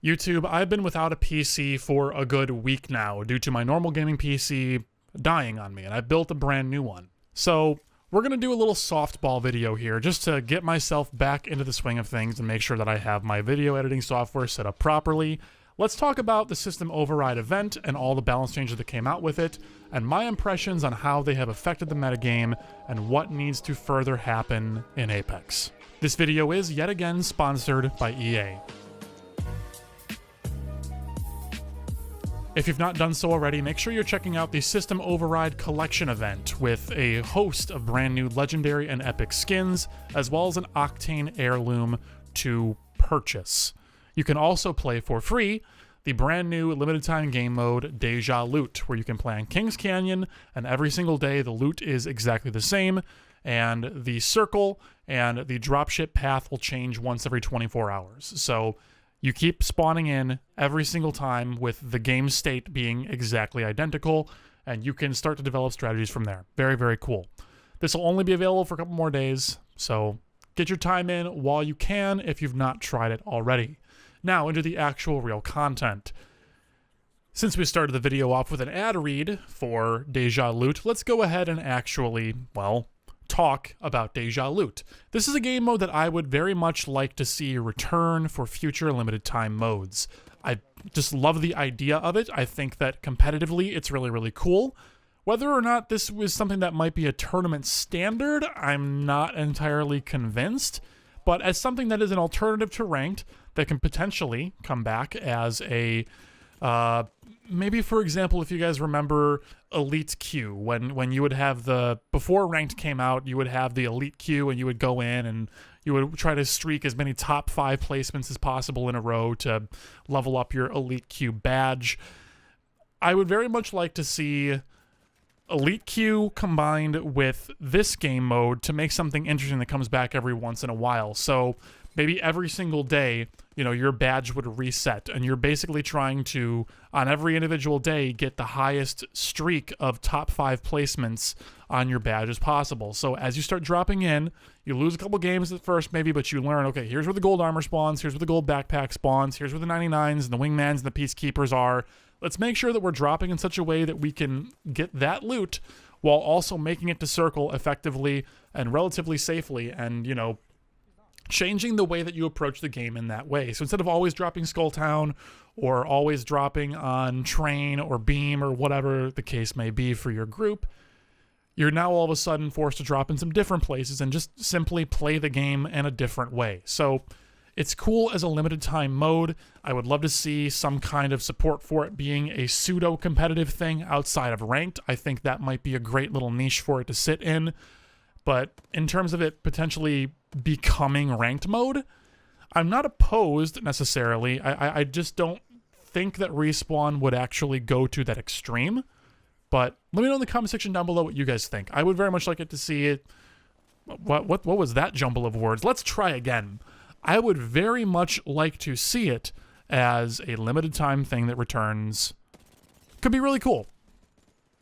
YouTube, I've been without a PC for a good week now due to my normal gaming PC dying on me, and I built a brand new one. So we're going to do a little softball video here just to get myself back into the swing of things and make sure that I have my video editing software set up properly. Let's talk about the system override event and all the balance changes that came out with it, and my impressions on how they have affected the metagame and what needs to further happen in Apex. This video is yet again sponsored by EA. If you've not done so already, make sure you're checking out the System Override Collection event with a host of brand new legendary and epic skins, as well as an Octane heirloom to purchase. You can also play for free the brand new limited time game mode Dasia Loot, where you can play on Kings Canyon, and every single day the loot is exactly the same, and the circle and the dropship path will change once every 24 hours. So you keep spawning in every single time with the game state being exactly identical, and you can start to develop strategies from there. Very, very cool. This will only be available for a couple more days, so get your time in while you can if you've not tried it already. Now, into the actual real content. Since we started the video off with an ad read for Dasia Loot, let's go ahead and actually, well, talk about Dasia Loot. This is a game mode that I would very much like to see return for future limited time modes. I just love the idea of it. I think that competitively it's really, really cool. Whether or not this was something that might be a tournament standard, I'm not entirely convinced. But as something that is an alternative to ranked that can potentially come back as a maybe, for example, if you guys remember Elite Queue, when you would have before Ranked came out, you would have the Elite Queue and you would go in and you would try to streak as many top 5 placements as possible in a row to level up your Elite Queue badge. I would very much like to see Elite Queue combined with this game mode to make something interesting that comes back every once in a while. So maybe every single day, your badge would reset, and you're basically trying to, on every individual day, get the highest streak of top 5 placements on your badge as possible. So as you start dropping in, you lose a couple games at first maybe, but you learn, okay, here's where the gold armor spawns, here's where the gold backpack spawns, here's where the 99s and the wingmans and the peacekeepers are. Let's make sure that we're dropping in such a way that we can get that loot while also making it to circle effectively and relatively safely, and, changing the way that you approach the game in that way. So instead of always dropping Skull Town or always dropping on Train or Beam or whatever the case may be for your group, you're now all of a sudden forced to drop in some different places and just simply play the game in a different way. So it's cool as a limited time mode. I would love to see some kind of support for it being a pseudo-competitive thing outside of ranked. I think that might be a great little niche for it to sit in. But in terms of it potentially becoming ranked mode, I'm not opposed necessarily. I just don't think that Respawn would actually go to that extreme. But let me know in the comment section down below what you guys think. I would very much like it to see it. What was that jumble of words? Let's try again. I would very much like to see it as a limited time thing that returns. Could be really cool.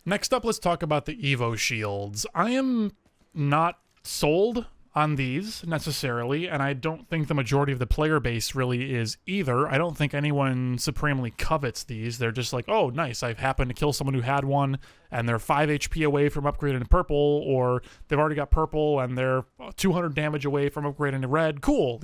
Next up, let's talk about the Evo Shields. I am not sold on these necessarily, and I don't think the majority of the player base really is either. I don't think anyone supremely covets these. They're just like, oh, nice, I've happened to kill someone who had one, and they're 5 HP away from upgrading to purple, or they've already got purple, and they're 200 damage away from upgrading to red. Cool,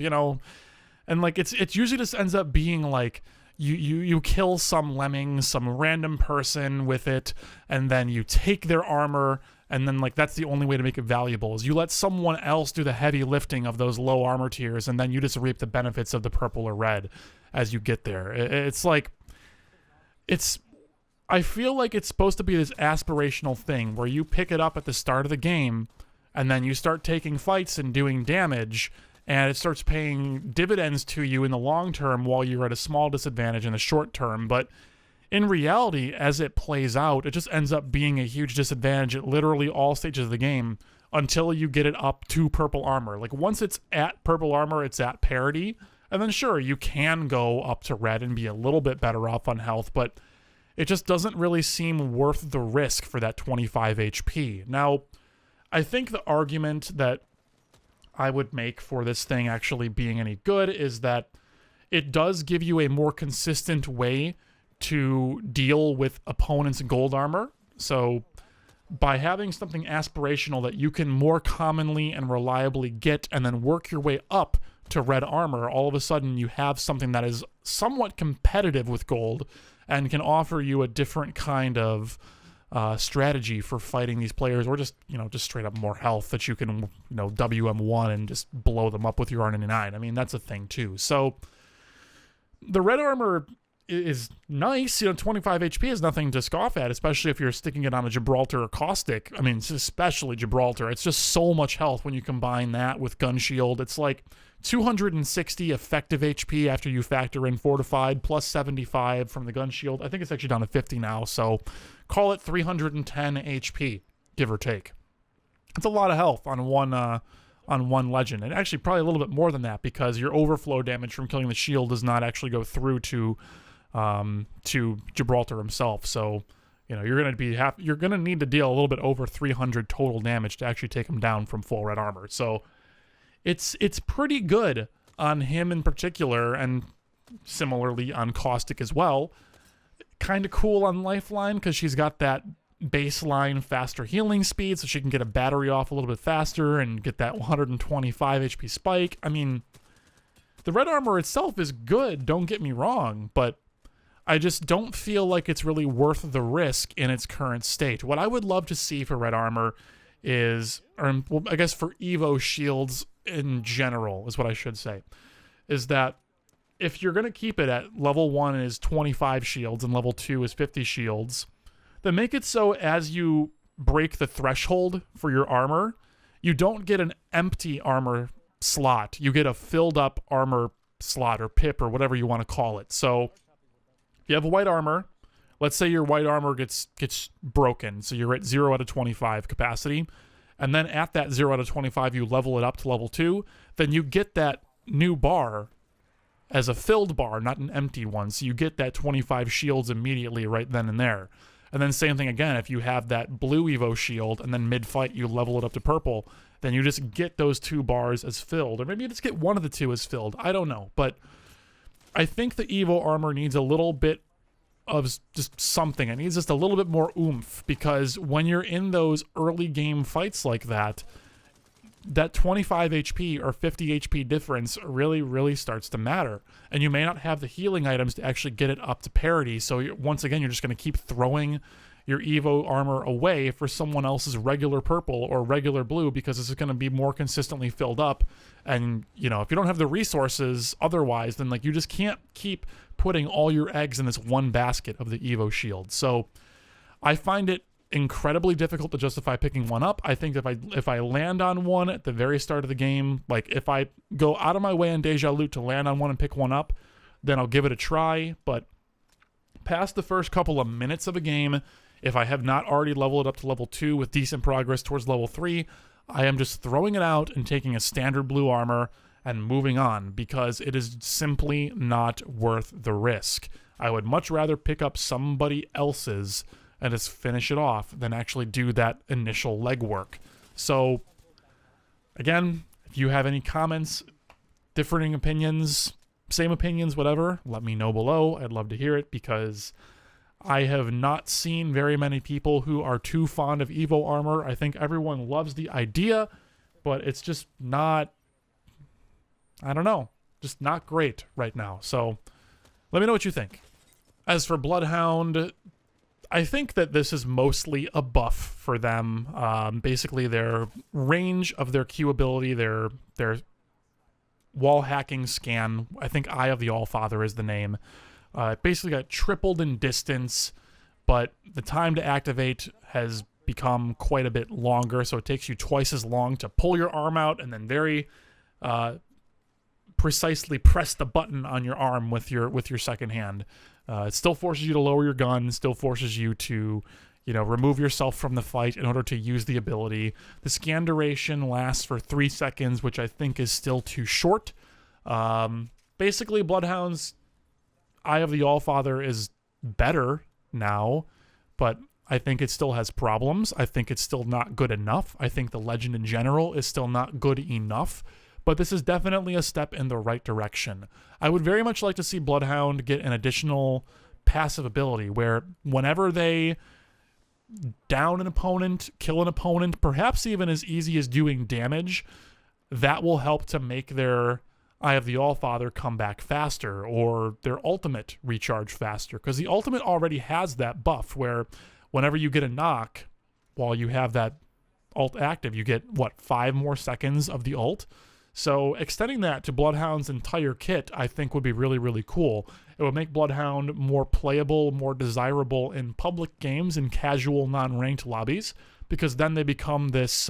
And like, it usually just ends up being like, you kill some lemming, some random person with it, and then you take their armor, and then like that's the only way to make it valuable is you let someone else do the heavy lifting of those low armor tiers, and then you just reap the benefits of the purple or red as you get there. I feel like it's supposed to be this aspirational thing where you pick it up at the start of the game, and then you start taking fights and doing damage, and it starts paying dividends to you in the long term while you're at a small disadvantage in the short term. But in reality, as it plays out, it just ends up being a huge disadvantage at literally all stages of the game until you get it up to purple armor. Like, once it's at purple armor, it's at parity. And then sure, you can go up to red and be a little bit better off on health, but it just doesn't really seem worth the risk for that 25 HP. Now, I think the argument that I would make for this thing actually being any good is that it does give you a more consistent way to deal with opponents' gold armor. So by having something aspirational that you can more commonly and reliably get and then work your way up to red armor, all of a sudden you have something that is somewhat competitive with gold and can offer you a different kind of strategy for fighting these players, or just, just straight up more health that you can, WM1 and just blow them up with your R99. I mean, that's a thing too. So the red armor is nice. 25 HP is nothing to scoff at, especially if you're sticking it on a Gibraltar or Caustic. I mean, especially Gibraltar. It's just so much health when you combine that with Gun Shield. It's like 260 effective HP after you factor in Fortified, plus 75 from the Gun Shield. I think it's actually down to 50 now, so call it 310 HP, give or take. It's a lot of health on one legend, and actually probably a little bit more than that, because your overflow damage from killing the shield does not actually go through to Gibraltar himself. So you're gonna need to deal a little bit over 300 total damage to actually take him down from full red armor. So it's pretty good on him in particular, and similarly on Caustic as well. Kind of cool on Lifeline because she's got that baseline faster healing speed, so she can get a battery off a little bit faster and get that 125 HP spike. I mean, the red armor itself is good, don't get me wrong, but I just don't feel like it's really worth the risk in its current state. What I would love to see for red armor is, or well, I guess for Evo Shields in general is what I should say, is that if you're going to keep it at level 1 is 25 shields and level 2 is 50 shields, then make it so as you break the threshold for your armor, you don't get an empty armor slot. You get a filled up armor slot or pip or whatever you want to call it. So if you have white armor, let's say your white armor gets broken, so you're at 0 out of 25 capacity, and then at that 0 out of 25 you level it up to level 2, then you get that new bar as a filled bar, not an empty one. So you get that 25 shields immediately right then and there. And then same thing again, if you have that blue Evo shield and then mid-fight you level it up to purple, then you just get those 2 bars as filled. Or maybe you just get one of the 2 as filled. I don't know. But I think the Evo armor needs a little bit of just something. It needs just a little bit more oomph, because when you're in those early game fights like that, that 25 HP or 50 HP difference really, really starts to matter. And you may not have the healing items to actually get it up to parity. So once again, you're just going to keep throwing your Evo armor away for someone else's regular purple or regular blue, because this is going to be more consistently filled up. And, if you don't have the resources otherwise, then you just can't keep putting all your eggs in this one basket of the Evo shield. So I find it incredibly difficult to justify picking one up. I think if I land on one at the very start of the game, if I go out of my way in Dasia Loot to land on one and pick one up, then I'll give it a try. But past the first couple of minutes of a game, if I have not already leveled it up to level 2 with decent progress towards level 3, I am just throwing it out and taking a standard blue armor and moving on, because it is simply not worth the risk. I would much rather pick up somebody else's and just finish it off than actually do that initial legwork. So, again, if you have any comments, differing opinions, same opinions, whatever, let me know below. I'd love to hear it, because I have not seen very many people who are too fond of Evo armor. I think everyone loves the idea, but it's just not, I don't know, just not great right now. So, let me know what you think. As for Bloodhound, I think that this is mostly a buff for them. Basically, their range of their Q ability, their wall hacking scan, I think Eye of the Allfather is the name. It basically got tripled in distance, but the time to activate has become quite a bit longer, so it takes you twice as long to pull your arm out and then very precisely press the button on your arm with your second hand. It still forces you to lower your gun, still forces you to, remove yourself from the fight in order to use the ability. The scan duration lasts for 3 seconds, which I think is still too short. Basically, Bloodhound's Eye of the Allfather is better now, but I think it still has problems. I think it's still not good enough. I think the legend in general is still not good enough. but this is definitely a step in the right direction. I would very much like to see Bloodhound get an additional passive ability where whenever they down an opponent, kill an opponent, perhaps even as easy as doing damage, that will help to make their Eye of the Allfather come back faster, or their ultimate recharge faster, because the ultimate already has that buff where whenever you get a knock while you have that ult active, you get, 5 more seconds of the ult? So extending that to Bloodhound's entire kit, I think would be really, really cool. It would make Bloodhound more playable, more desirable in public games and casual, non-ranked lobbies, because then they become this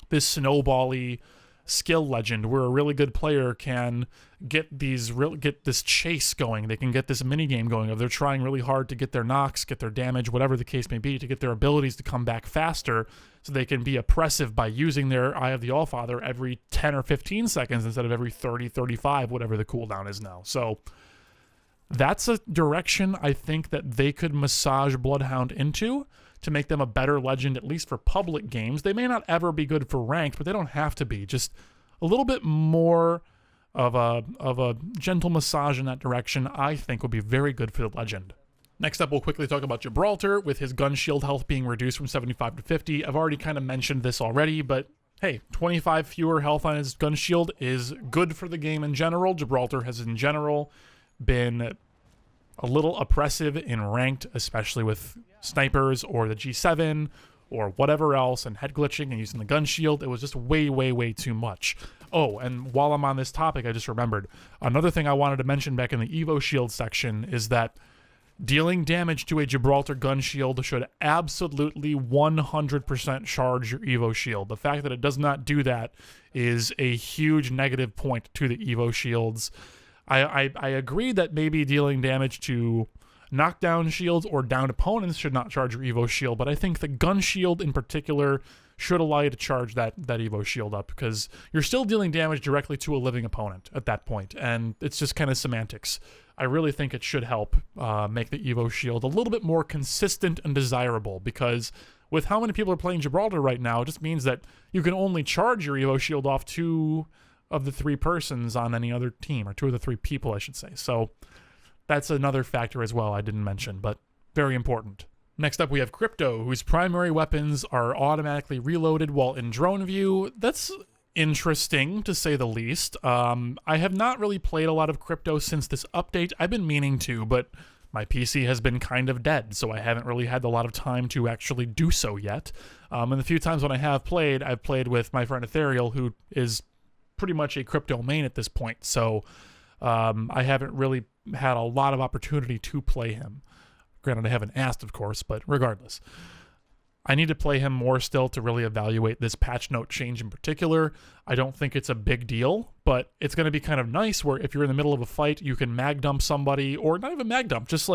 this snowball-y skill legend where a really good player can get this chase going. They can get this mini game going of they're trying really hard to get their knocks, get their damage, whatever the case may be, to get their abilities to come back faster so they can be oppressive by using their Eye of the Allfather every 10 or 15 seconds instead of every 30, 35, whatever the cooldown is now. So that's a direction I think that they could massage Bloodhound into to make them a better legend, at least for public games. They may not ever be good for ranked, but they don't have to be. Just a little bit more of a gentle massage in that direction, I think, would be very good for the legend. Next up, we'll quickly talk about Gibraltar, with his gun shield health being reduced from 75 to 50. I've already kind of mentioned this already, but hey, 25 fewer health on his gun shield is good for the game in general. Gibraltar has, in general, been a little oppressive in ranked, especially with snipers or the G7 or whatever else, and head glitching and using the gun shield. It was just way, way, way too much. Oh, and while I'm on this topic, I just remembered another thing I wanted to mention back in the Evo Shields section is that dealing damage to a Gibraltar gun shield should absolutely 100% charge your Evo Shield. The fact that it does not do that is a huge negative point to the Evo Shields. I agree that maybe dealing damage to knockdown shields or downed opponents should not charge your Evo Shield, but I think the gun shield in particular should allow you to charge that Evo Shield up, because you're still dealing damage directly to a living opponent at that point, and it's just kind of semantics. I really think it should help make the Evo Shield a little bit more consistent and desirable, because with how many people are playing Gibraltar right now, it just means that you can only charge your Evo Shield off 2 of the 3 persons on any other team, or 2 of the 3 people, I should say. So that's another factor as well I didn't mention, but very important. Next up, we have Crypto, whose primary weapons are automatically reloaded while in drone view. That's interesting, to say the least. I have not really played a lot of Crypto since this update. I've been meaning to, but my PC has been kind of dead, so I haven't really had a lot of time to actually do so yet. And the few times when I have played, I've played with my friend Ethereal, who is pretty much a Crypto main at this point, so I haven't really had a lot of opportunity to play him. Granted, I haven't asked, of course, but regardless. I need to play him more still to really evaluate this patch note change in particular. I don't think it's a big deal, but it's going to be kind of nice where if you're in the middle of a fight, you can mag dump somebody, or not even mag dump, just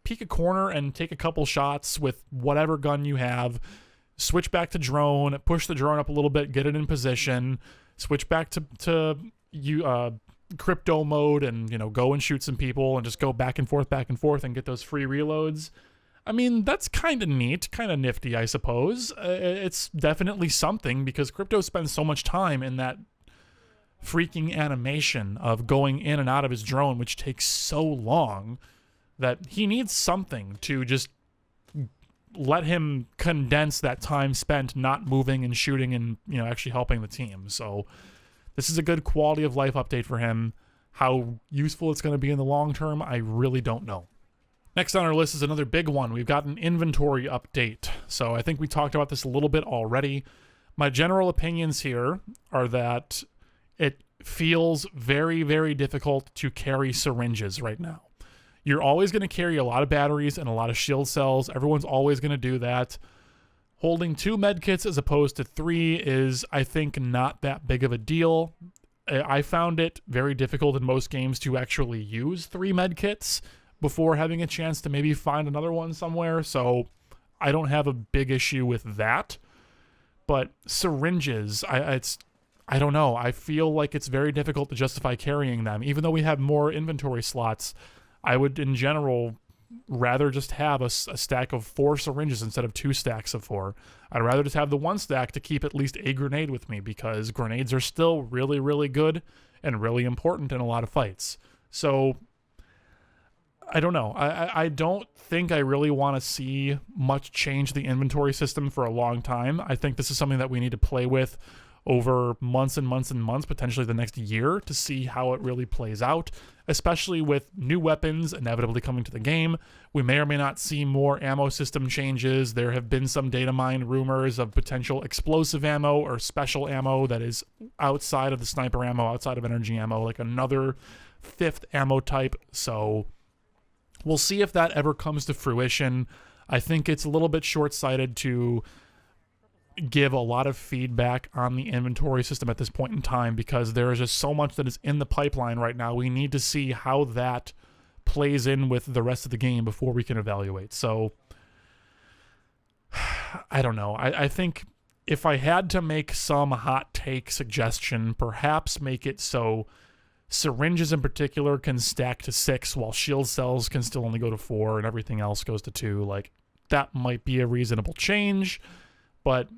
peek a corner and take a couple shots with whatever gun you have, switch back to drone, push the drone up a little bit, get it in position, switch back to Crypto mode, and go and shoot some people and just go back and forth and get those free reloads. I mean, that's kind of neat, kind of nifty, I suppose. It's definitely something, because Crypto spends so much time in that freaking animation of going in and out of his drone, which takes so long, that he needs something to just let him condense that time spent not moving and shooting and actually helping the team. So this is a good quality of life update for him. How useful it's going to be in the long term, I really don't know. Next on our list is another big one. We've got an inventory update. So I think we talked about this a little bit already. My general opinions here are that it feels very, very difficult to carry syringes right now. You're always going to carry a lot of batteries and a lot of shield cells. Everyone's always going to do that. Holding 2 medkits as opposed to 3 is, I think, not that big of a deal. I found it very difficult in most games to actually use 3 medkits before having a chance to maybe find another one somewhere, so I don't have a big issue with that. But syringes, I don't know. I feel like it's very difficult to justify carrying them. Even though we have more inventory slots, I would, in general, rather just have a stack of 4 syringes instead of 2 stacks of 4. I'd rather just have the 1 stack to keep at least a grenade with me, because grenades are still really, really good and really important in a lot of fights. So I don't know. I don't think I really want to see much change the inventory system for a long time. I think this is something that we need to play with over months and months and months, potentially the next year, to see how it really plays out, especially with new weapons inevitably coming to the game. We may or may not see more ammo system changes. There have been some data mine rumors of potential explosive ammo or special ammo that is outside of the sniper ammo, outside of energy ammo, like another 5th ammo type. So we'll see if that ever comes to fruition. I think it's a little bit short-sighted to give a lot of feedback on the inventory system at this point in time, because there is just so much that is in the pipeline right now. We need to see how that plays in with the rest of the game before we can evaluate. So I don't know. I think if I had to make some hot take suggestion, perhaps make it so syringes in particular can stack to 6 while shield cells can still only go to 4 and everything else goes to 2. Like, that might be a reasonable change, but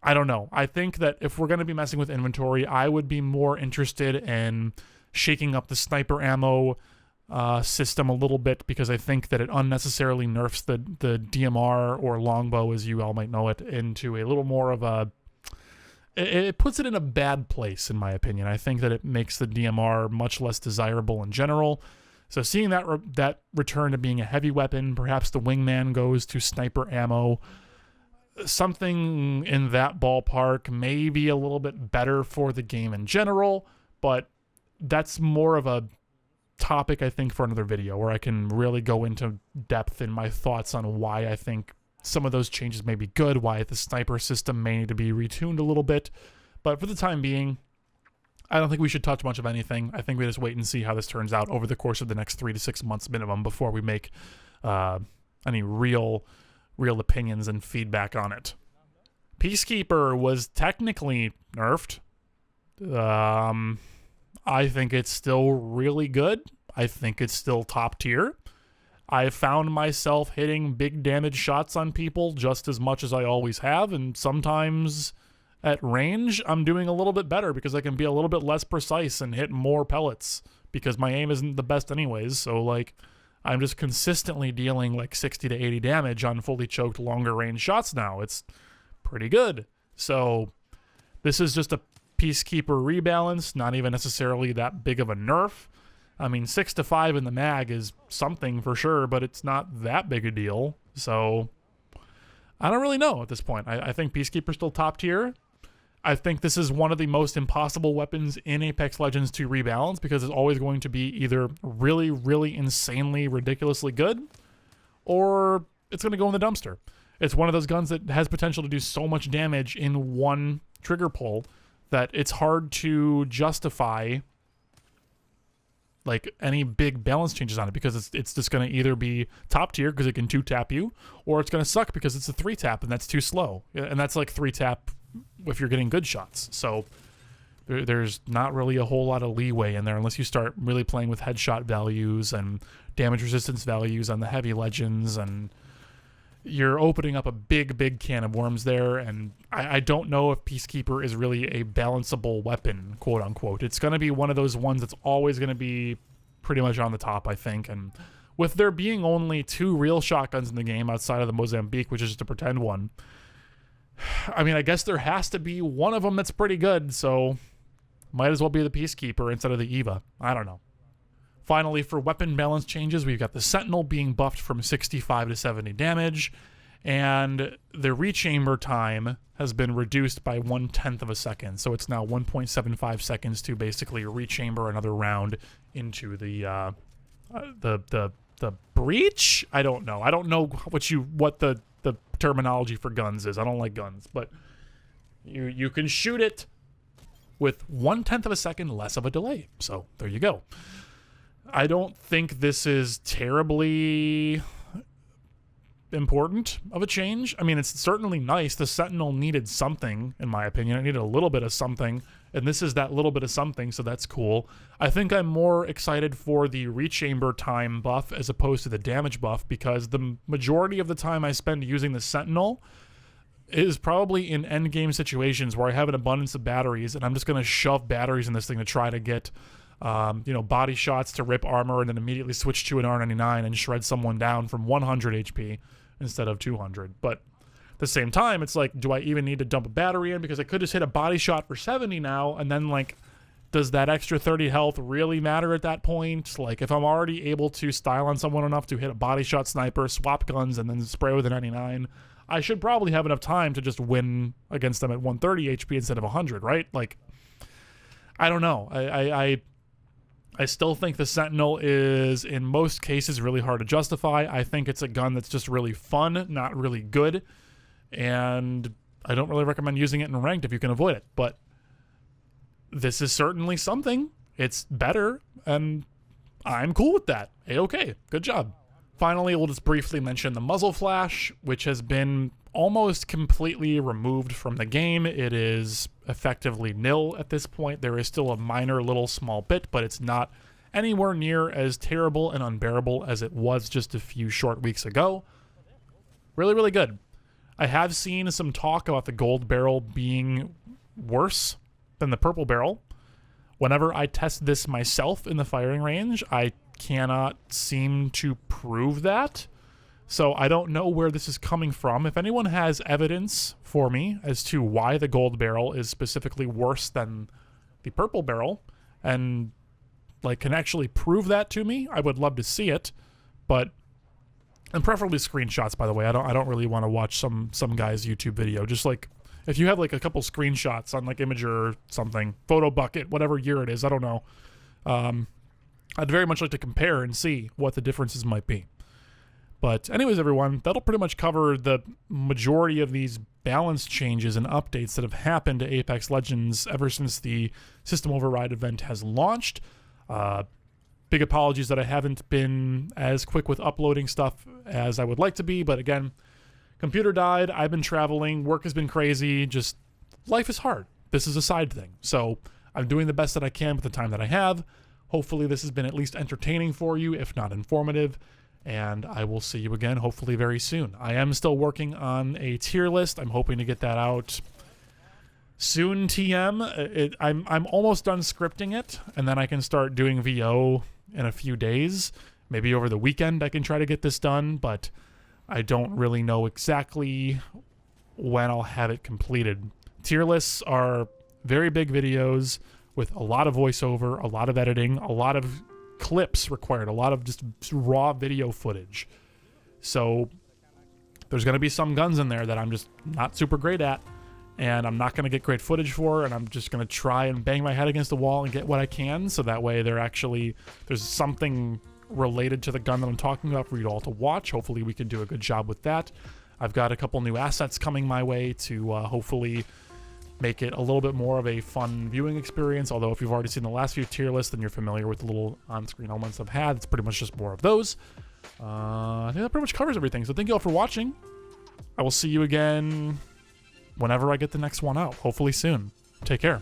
I don't know. I think that if we're going to be messing with inventory, I would be more interested in shaking up the sniper ammo system a little bit, because I think that it unnecessarily nerfs the DMR, or longbow as you all might know it, into a little more of a... It puts it in a bad place, in my opinion. I think that it makes the DMR much less desirable in general. So seeing that return to being a heavy weapon, perhaps the wingman goes to sniper ammo, something in that ballpark may be a little bit better for the game in general, but that's more of a topic, I think, for another video, where I can really go into depth in my thoughts on why I think some of those changes may be good, why the sniper system may need to be retuned a little bit. But for the time being, I don't think we should touch much of anything. I think we just wait and see how this turns out over the course of the next 3 to 6 months minimum before we make any real opinions and feedback on it. Peacekeeper was technically nerfed. I think it's still really good. I think it's still top tier. I found myself hitting big damage shots on people just as much as I always have, and sometimes at range I'm doing a little bit better because I can be a little bit less precise and hit more pellets because my aim isn't the best anyways. So like, I'm just consistently dealing like 60 to 80 damage on fully choked longer range shots now. It's pretty good. So this is just a Peacekeeper rebalance, not even necessarily that big of a nerf. I mean, 6 to 5 in the mag is something for sure, but it's not that big a deal. So I don't really know at this point. I think Peacekeeper's still top tier. I think this is one of the most impossible weapons in Apex Legends to rebalance, because it's always going to be either really, really insanely, ridiculously good, or it's going to go in the dumpster. It's one of those guns that has potential to do so much damage in one trigger pull that it's hard to justify like any big balance changes on it, because it's just going to either be top tier because it can 2-tap you, or it's going to suck because it's a 3-tap and that's too slow. And that's like 3-tap if you're getting good shots. So there's not really a whole lot of leeway in there unless you start really playing with headshot values and damage resistance values on the heavy legends, and you're opening up a big can of worms there. And I don't know if Peacekeeper is really a balanceable weapon, quote unquote. It's going to be one of those ones that's always going to be pretty much on the top, I think. And with there being only 2 real shotguns in the game outside of the Mozambique, which is just a pretend one, I mean, I guess there has to be one of them that's pretty good, so might as well be the Peacekeeper instead of the Eva. I don't know. Finally, for weapon balance changes, we've got the Sentinel being buffed from 65 to 70 damage, and the rechamber time has been reduced by 1/10 of a second. So it's now 1.75 seconds to basically rechamber another round into the breach. I don't know. I don't know what the terminology for guns is. I don't like guns, but you can shoot it with 1/10 of a second less of a delay. So there you go. I don't think this is terribly important of a change. I mean, it's certainly nice. The Sentinel needed something, in my opinion. It needed a little bit of something. and this is that little bit of something, so that's cool. I think I'm more excited for the rechamber time buff as opposed to the damage buff, because the majority of the time I spend using the Sentinel is probably in endgame situations where I have an abundance of batteries, and I'm just going to shove batteries in this thing to try to get, body shots to rip armor, and then immediately switch to an R99 and shred someone down from 100 HP instead of 200. But at the same time, it's like, do I even need to dump a battery in? Because I could just hit a body shot for 70 now, and then, like, does that extra 30 health really matter at that point? Like, if I'm already able to style on someone enough to hit a body shot sniper, swap guns, and then spray with a 99, I should probably have enough time to just win against them at 130 HP instead of 100, right? Like, I don't know. I still think the Sentinel is, in most cases, really hard to justify. I think it's a gun that's just really fun, not really good. And I don't really recommend using it in ranked if you can avoid it. But this is certainly something. It's better, and I'm cool with that. A-okay. Good job. Finally, we'll just briefly mention the muzzle flash, which has been almost completely removed from the game. It is effectively nil at this point. There is still a minor little small bit, but it's not anywhere near as terrible and unbearable as it was just a few short weeks ago. Really, really good. I have seen some talk about the gold barrel being worse than the purple barrel. Whenever I test this myself in the firing range, I cannot seem to prove that. So I don't know where this is coming from. If anyone has evidence for me as to why the gold barrel is specifically worse than the purple barrel, and like can actually prove that to me, I would love to see it. But, and preferably screenshots, by the way. I don't really want to watch some guy's YouTube video. Just like, if you have like a couple screenshots on like Imager or something, Photo Bucket, whatever year it is, I don't know. I'd very much like to compare and see what the differences might be. But anyways, everyone, that'll pretty much cover the majority of these balance changes and updates that have happened to Apex Legends ever since the System Override event has launched. Big apologies that I haven't been as quick with uploading stuff as I would like to be, but again, computer died, I've been traveling, work has been crazy, just life is hard. This is a side thing. So I'm doing the best that I can with the time that I have. Hopefully this has been at least entertaining for you, if not informative, and I will see you again hopefully very soon. I am still working on a tier list. I'm hoping to get that out soon, TM. I'm almost done scripting it, and then I can start doing VO in a few days. Maybe over the weekend I can try to get this done, but I don't really know exactly when I'll have it completed. Tier lists are very big videos with a lot of voiceover, a lot of editing, a lot of clips required, a lot of just raw video footage. So there's going to be some guns in there that I'm just not super great at, and I'm not going to get great footage for, and I'm just going to try and bang my head against the wall and get what I can, so that way there's something related to the gun that I'm talking about for you all to watch. Hopefully we can do a good job with that. I've got a couple new assets coming my way to hopefully make it a little bit more of a fun viewing experience, although if you've already seen the last few tier lists, then you're familiar with the little on-screen elements I've had. It's pretty much just more of those. I think that pretty much covers everything, so thank you all for watching. I will see you again whenever I get the next one out, hopefully soon. Take care.